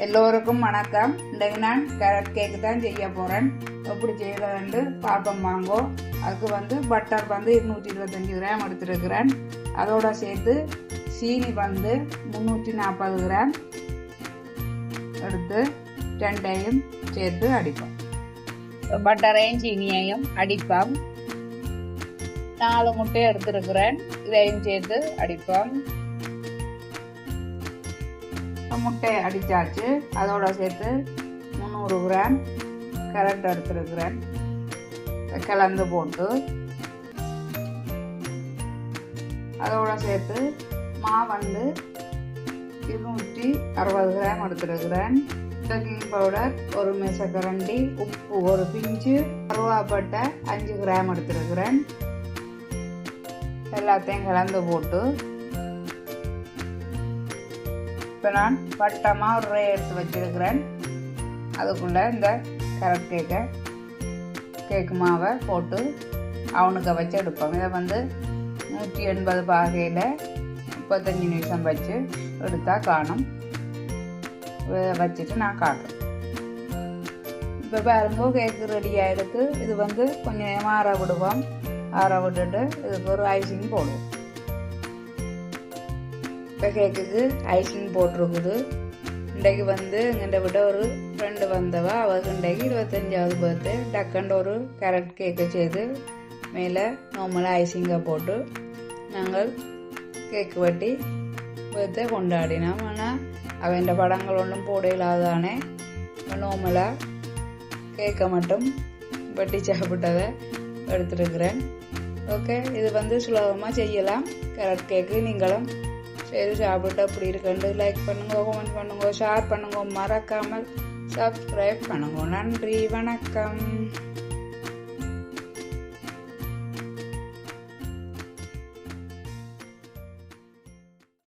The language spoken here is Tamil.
எல்லோருக்கும் வணக்கம். இன்றைக்கு நான் கேரட் கேக்கு தான் செய்ய போகிறேன். எப்படி செய்யறதுன்னு பார்ப்போம் வாங்கோ. அதுக்கு பட்டர் 225 கிராம் எடுத்துருக்கிறேன். அதோட சேர்த்து சீனி 340 கிராம் எடுத்து ரெண்டையும் சேர்த்து அடிப்போம். பட்டரையும் சீனியையும் அடிப்போம். 4 முட்டை எடுத்துருக்கிறேன். இதையும் சேர்த்து அடிப்போம். முட்டை அடித்தாச்சு. அதோட சேர்த்து 300 கிராம் கேரட் எடுத்துருக்கிறேன். கலந்து போட்டு அதோட சேர்த்து மாவு 260 கிராம் எடுத்துருக்கிறேன். பேக்கிங் பவுடர் 1 மேசக்கரண்டி, உப்பு 1 பிஞ்சு, கருவாப்பட்டை 5 கிராம் எடுத்துருக்கிறேன். எல்லாத்தையும் கலந்து போட்டு இப்போ நான் வட்டமாக ஒரு ரே எடுத்து வச்சிருக்கிறேன். அதுக்குள்ளே இந்த கேரட் கேக்கு மாவை போட்டு அவனுக்கு வச்சு எடுப்போம். இதை 180 பாகையில் 35 நிமிஷம் வச்சு எடுத்தால் காணும். வச்சுட்டு நான் காட்டுறேன். இப்போ பாருங்க கேக்கு ரெடி ஆகிடுது. இது கொஞ்சம் ஆற விடுவோம். ஆற விட்டுட்டு இதுக்கு ஒரு ஐசிங் போடுவோம். இப்போ கேக்குக்கு ஐசிங் போட்டிருக்குது. இன்றைக்கு எங்கிட்ட விட ஒரு ஃப்ரெண்டு வந்தவா. அவருக்கு இன்றைக்கு 25வது பர்த்டே. டக்குன்னு ஒரு கேரட் கேக்கை செய்து மேலே நார்மலாக ஐசிங்கை போட்டு நாங்கள் கேக்கு வெட்டி பர்த்டே கொண்டாடினோம். ஆனால் அவன் படங்கள் ஒன்றும் போட இல்லாதானே நார்மலாக கேக்கை மட்டும் வெட்டி சாப்பிட்டதை எடுத்துருக்கிறேன். ஓகே, இது சுலபமாக செய்யலாம். கேரட் கேக்கு நீங்களும் சரி சாப்பிட்டு அப்படி இருக்குன்னு லைக் பண்ணுங்க, கமெண்ட் பண்ணுங்க, ஷேர் பண்ணுங்க, மறக்காமல் சப்ஸ்கிரைப் பண்ணுங்க. நன்றி, வணக்கம்.